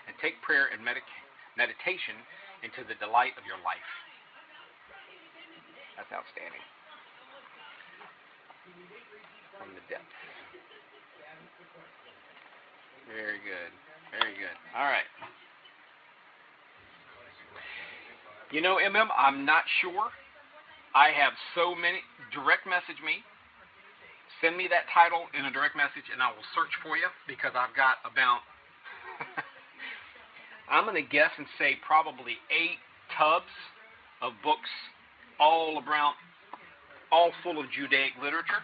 and take prayer and meditation into the delight of your life. That's outstanding. From the depth. Very good. Very good. All right. You know, MM, I'm not sure. I have so many. Direct message me. Send me that title in a direct message, and I will search for you, because I've got about, I'm going to guess and say probably 8 tubs of books all full of Judaic literature,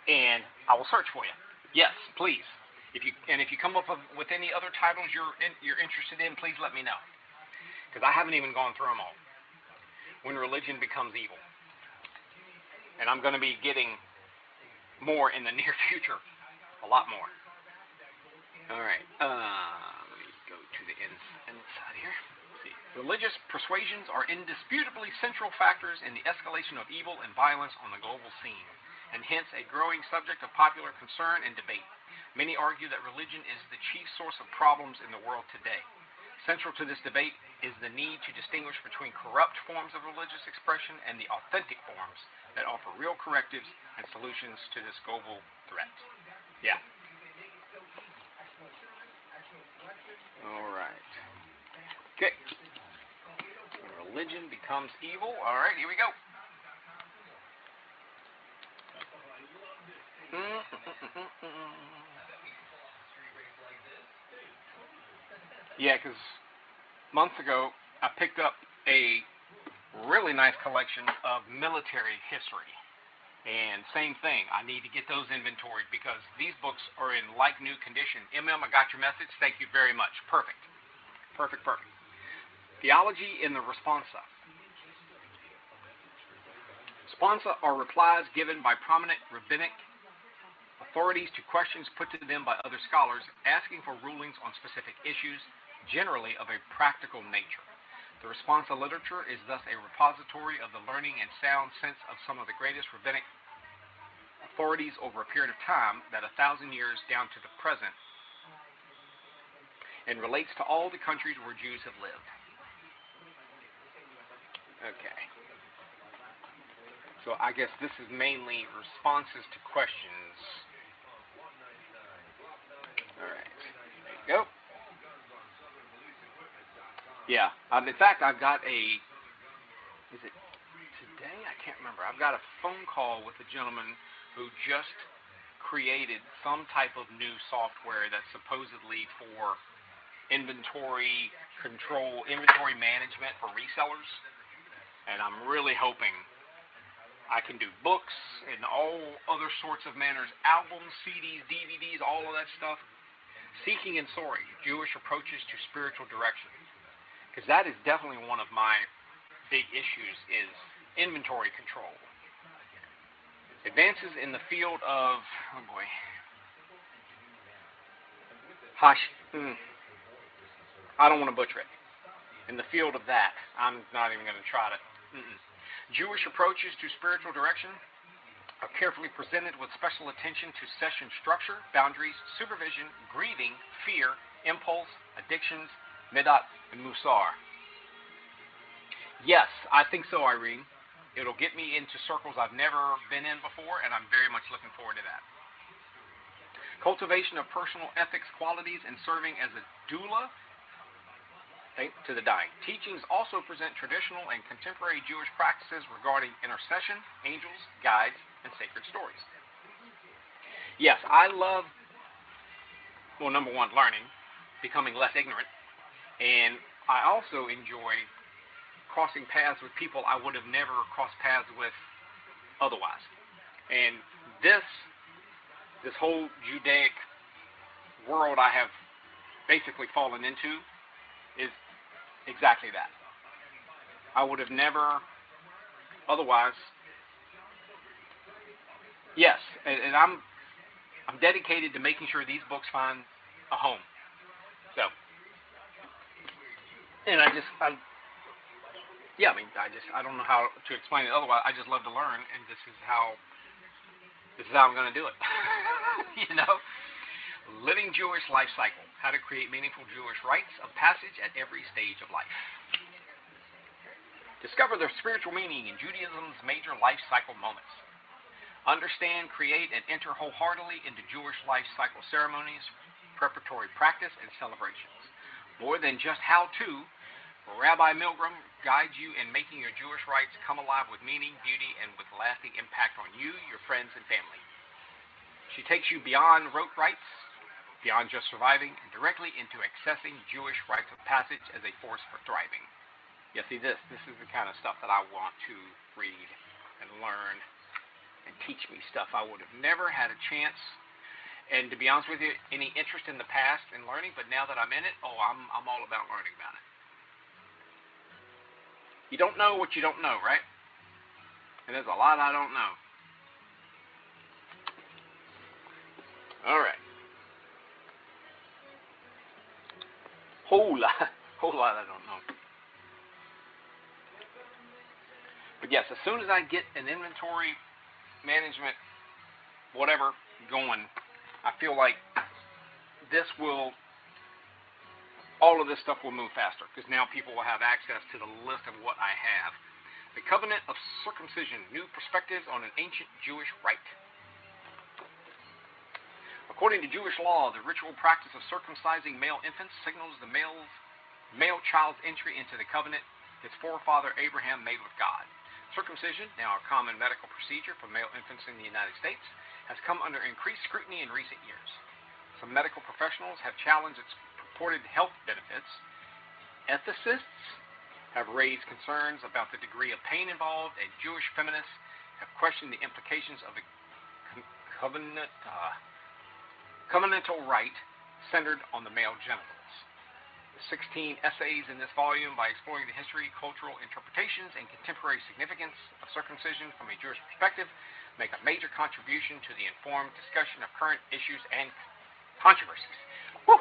and I will search for you. Yes, please. If you come up with any other titles you're interested in, please let me know. Because I haven't even gone through them all. When Religion Becomes Evil. And I'm going to be getting more in the near future. A lot more. Alright. Let me go to the inside here. Let's see. Religious persuasions are indisputably central factors in the escalation of evil and violence on the global scene, and hence a growing subject of popular concern and debate. Many argue that religion is the chief source of problems in the world today. Central to this debate is the need to distinguish between corrupt forms of religious expression and the authentic forms that offer real correctives and solutions to this global threat. Yeah. All right. Okay. When Religion Becomes Evil. All right, here we go. Yeah, because months ago, I picked up a really nice collection of military history. And same thing, I need to get those inventoried, because these books are in like-new condition. MM, I got your message. Thank you very much. Perfect. Perfect, perfect. Theology in the Responsa. Responsa are replies given by prominent rabbinic authorities to questions put to them by other scholars, asking for rulings on specific issues, generally of a practical nature. The Responsa literature is thus a repository of the learning and sound sense of some of the greatest rabbinic authorities over a period of time, that 1,000 years down to the present, and relates to all the countries where Jews have lived. Okay. So I guess this is mainly responses to questions. All right. There you go. Yeah, in fact, I've got is it today? I can't remember. I've got a phone call with a gentleman who just created some type of new software that's supposedly for inventory control, inventory management for resellers. And I'm really hoping I can do books and all other sorts of manners, albums, CDs, DVDs, all of that stuff. Seeking and soaring, Jewish approaches to spiritual direction. Because that is definitely one of my big issues is inventory control. Advances in the field of, oh boy, I don't want to butcher it. In the field of that, I'm not even going to try to. Jewish approaches to spiritual direction are carefully presented with special attention to session structure, boundaries, supervision, grieving, fear, impulse, addictions, midat, and musar. Yes, I think so, Irene. It'll get me into circles I've never been in before, and I'm very much looking forward to that. Cultivation of personal ethics qualities and serving as a doula to the dying. Teachings also present traditional and contemporary Jewish practices regarding intercession, angels, guides, and sacred stories. Yes, I love, well, number one, learning, becoming less ignorant, and I also enjoy crossing paths with people I would have never crossed paths with otherwise. And this whole Judaic world I have basically fallen into is exactly that. I would have never otherwise. Yes, and I'm dedicated to making sure these books find a home. So, and I don't know how to explain it otherwise. I just love to learn, and this is how I'm going to do it. You know? Living Jewish Life Cycle. How to create meaningful Jewish rites of passage at every stage of life. Discover the spiritual meaning in Judaism's major life cycle moments. Understand, create, and enter wholeheartedly into Jewish life cycle ceremonies, preparatory practice, and celebrations. More than just how-to, Rabbi Milgram guides you in making your Jewish rites come alive with meaning, beauty, and with lasting impact on you, your friends, and family. She takes you beyond rote rites, beyond just surviving, and directly into accessing Jewish rites of passage as a force for thriving. You see, this is the kind of stuff that I want to read and learn and teach me stuff I would have never had a chance, and to be honest with you, any interest in the past and learning, but now that I'm in it, I'm all about learning about it. You don't know what you don't know, right? And there's a lot I don't know. All right. Whole lot I don't know. But yes, as soon as I get an inventory management, whatever, going, I feel like all of this stuff will move faster, because now people will have access to the list of what I have. The Covenant of Circumcision, New Perspectives on an Ancient Jewish Rite. According to Jewish law, the ritual practice of circumcising male infants signals the male child's entry into the covenant his forefather Abraham made with God. Circumcision, now a common medical procedure for male infants in the United States, has come under increased scrutiny in recent years. Some medical professionals have challenged its purported health benefits. Ethicists have raised concerns about the degree of pain involved, and Jewish feminists have questioned the implications of the covenantal rite centered on the male genitals. The 16 essays in this volume, by exploring the history, cultural interpretations, and contemporary significance of circumcision from a Jewish perspective, make a major contribution to the informed discussion of current issues and controversies. Woo!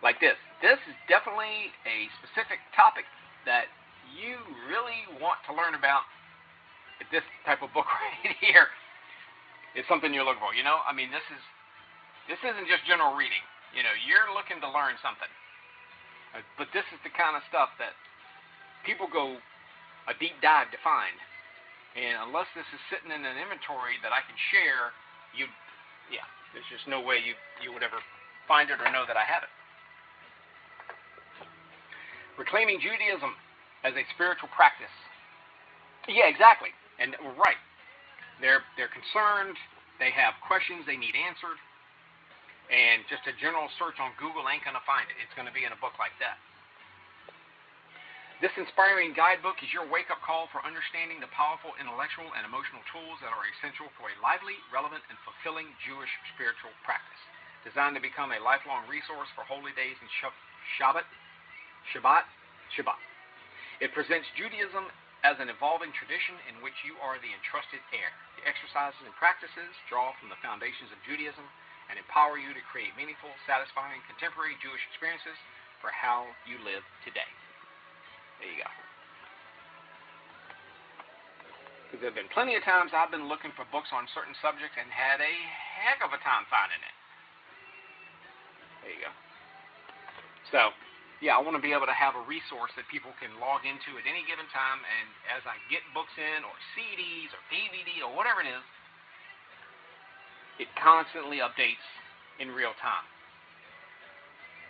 Like this. This is definitely a specific topic that you really want to learn about. This type of book right here is something you're looking for. You know, I mean, this isn't just general reading. You know, you're looking to learn something. But this is the kind of stuff that people go a deep dive to find. And unless this is sitting in an inventory that I can share, there's just no way you would ever find it or know that I have it. Reclaiming Judaism as a spiritual practice. Yeah, exactly. And we're right. They're concerned. They have questions they need answered. And just a general search on Google ain't going to find it. It's going to be in a book like that. This inspiring guidebook is your wake-up call for understanding the powerful intellectual and emotional tools that are essential for a lively, relevant, and fulfilling Jewish spiritual practice. Designed to become a lifelong resource for holy days and Shabbat. It presents Judaism as an evolving tradition in which you are the entrusted heir. The exercises and practices draw from the foundations of Judaism and empower you to create meaningful, satisfying, contemporary Jewish experiences for how you live today. There you go. Because there have been plenty of times I've been looking for books on certain subjects and had a heck of a time finding it. There you go. So, yeah, I want to be able to have a resource that people can log into at any given time, and as I get books in, or CDs, or DVD, or whatever it is, it constantly updates in real time.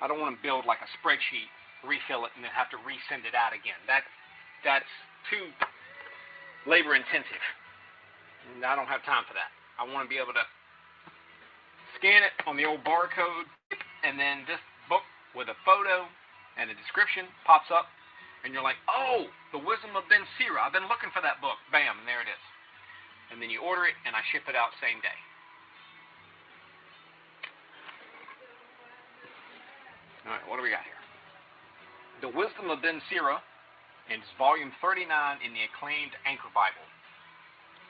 I don't want to build like a spreadsheet, refill it, and then have to resend it out again. That's too labor intensive. And I don't have time for that. I want to be able to scan it on the old barcode, and then this book with a photo and a description pops up, and you're like, oh, The Wisdom of Ben Sira. I've been looking for that book. Bam, and there it is. And then you order it, and I ship it out same day. All right, what do we got here? The Wisdom of Ben Sira, and it's volume 39 in the acclaimed Anchor Bible.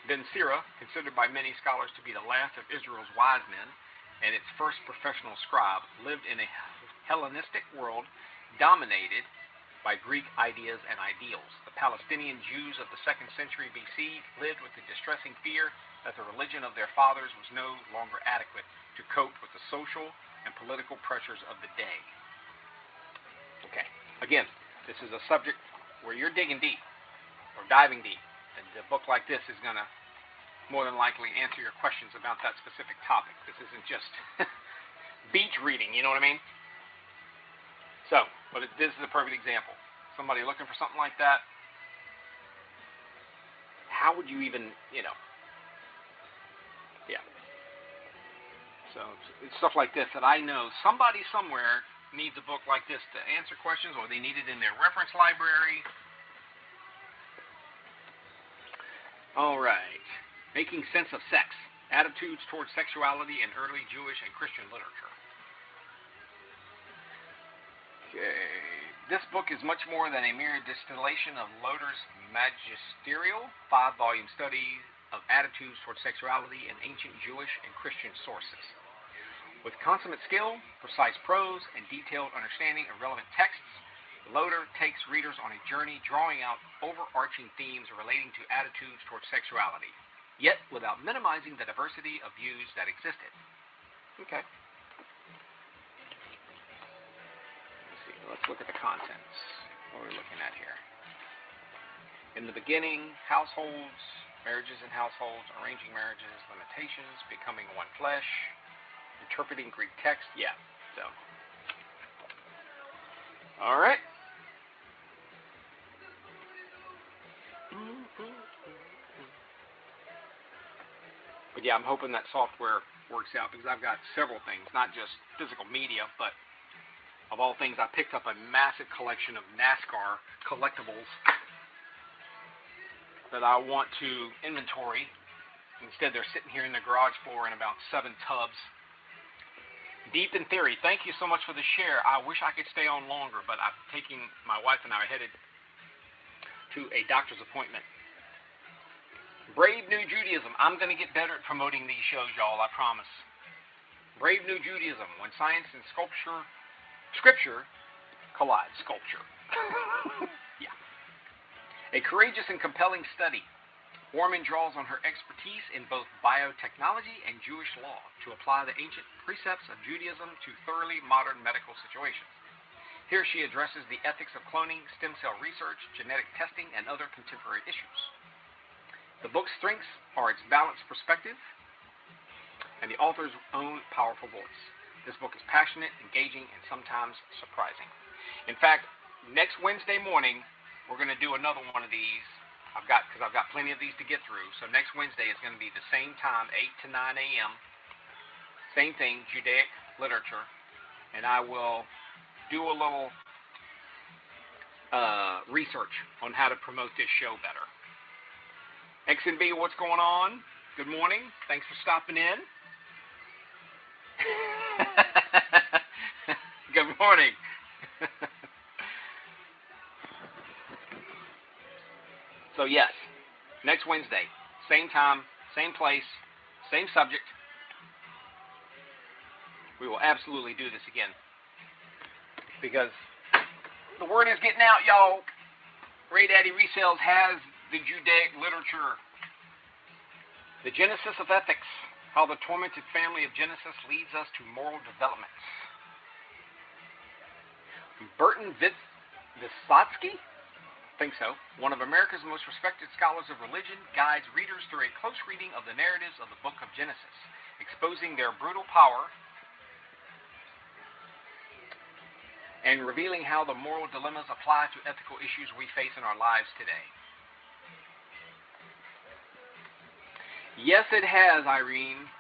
Ben Sira, considered by many scholars to be the last of Israel's wise men and its first professional scribe, lived in a Hellenistic world dominated by Greek ideas and ideals. The Palestinian Jews of the 2nd century BC lived with the distressing fear that the religion of their fathers was no longer adequate to cope with the social and political pressures of the day. Okay, again, this is a subject where you're digging deep, or diving deep, and a book like this is going to more than likely answer your questions about that specific topic. This isn't just beach reading, you know what I mean? So, but this is a perfect example. Somebody looking for something like that, how would you even, yeah. So, it's stuff like this that I know somebody somewhere needs a book like this to answer questions, or they need it in their reference library. All right. Making Sense of Sex. Attitudes Towards Sexuality in Early Jewish and Christian Literature. Okay. This book is much more than a mere distillation of Loder's magisterial 5-volume study of attitudes towards sexuality in ancient Jewish and Christian sources. With consummate skill, precise prose, and detailed understanding of relevant texts, Loder takes readers on a journey drawing out overarching themes relating to attitudes towards sexuality, yet without minimizing the diversity of views that existed. Okay. Let's look at the contents. What are we looking at here? In the beginning, households, marriages and households, arranging marriages, limitations, becoming one flesh, interpreting Greek text. Yeah, so. All right. But yeah, I'm hoping that software works out, because I've got several things, not just physical media, but of all things, I picked up a massive collection of NASCAR collectibles that I want to inventory. Instead, they're sitting here in the garage floor in about 7 tubs. Deep in Theory, thank you so much for the share. I wish I could stay on longer, but I'm taking, my wife and I are headed to a doctor's appointment. Brave New Judaism. I'm going to get better at promoting these shows, y'all, I promise. Brave New Judaism, when science and Scripture collide. Sculpture. Yeah. A courageous and compelling study. Warman draws on her expertise in both biotechnology and Jewish law to apply the ancient precepts of Judaism to thoroughly modern medical situations. Here she addresses the ethics of cloning, stem cell research, genetic testing, and other contemporary issues. The book's strengths are its balanced perspective and the author's own powerful voice. This book is passionate, engaging, and sometimes surprising. In fact, next Wednesday morning, we're going to do another one of these. Because I've got plenty of these to get through. So next Wednesday is going to be the same time, 8 to 9 a.m. Same thing, Judaic literature. And I will do a little research on how to promote this show better. XNB, what's going on? Good morning. Thanks for stopping in. Good morning. So yes, next Wednesday, same time, same place, same subject. We will absolutely do this again. Because the word is getting out, y'all. Ray Daddy Resells has the Judaic literature. The Genesis of Ethics. How the tormented family of Genesis leads us to moral development. Burton Vysotsky? I think so. One of America's most respected scholars of religion, guides readers through a close reading of the narratives of the book of Genesis, exposing their brutal power and revealing how the moral dilemmas apply to ethical issues we face in our lives today. Yes, it has, Irene.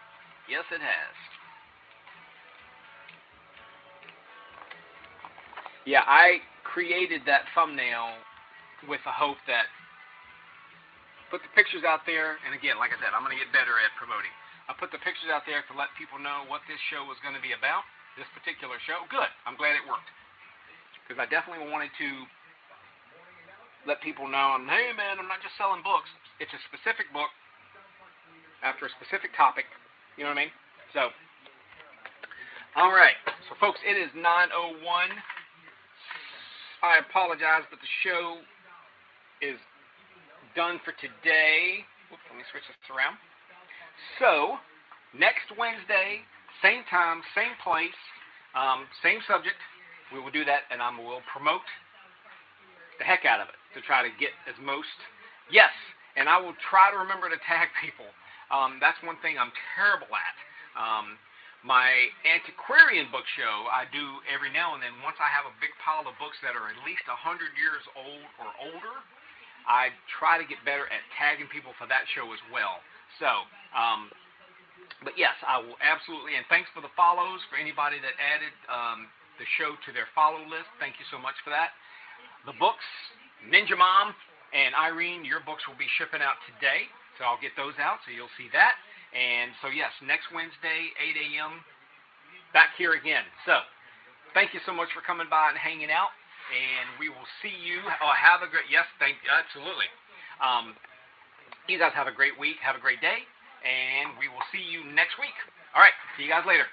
Yes, it has. Yeah, I created that thumbnail with the hope that put the pictures out there, and again, like I said, I'm going to get better at promoting. I put the pictures out there to let people know what this show was going to be about, this particular show. Good. I'm glad it worked. Because I definitely wanted to let people know, hey man, I'm not just selling books. It's a specific book after a specific topic. You know what I mean? So, all right. So folks, it is 9:01. I apologize, but the show is done for today. Oops, let me switch this around. So, next Wednesday, same time, same place, same subject. We will do that, and I will promote the heck out of it to try to get as most. Yes, and I will try to remember to tag people. That's one thing I'm terrible at. My antiquarian book show I do every now and then. Once I have a big pile of books that are at least 100 years old or older, I try to get better at tagging people for that show as well. So, but yes, I will absolutely, and thanks for the follows, for anybody that added the show to their follow list. Thank you so much for that. The books, Ninja Mom and Irene, your books will be shipping out today, so I'll get those out, so you'll see that. And so yes, next Wednesday, 8 a.m., back here again. So, thank you so much for coming by and hanging out. And we will see you. Oh, have a great, yes, thank you, absolutely. You guys have a great week, have a great day, and we will see you next week. All right, see you guys later.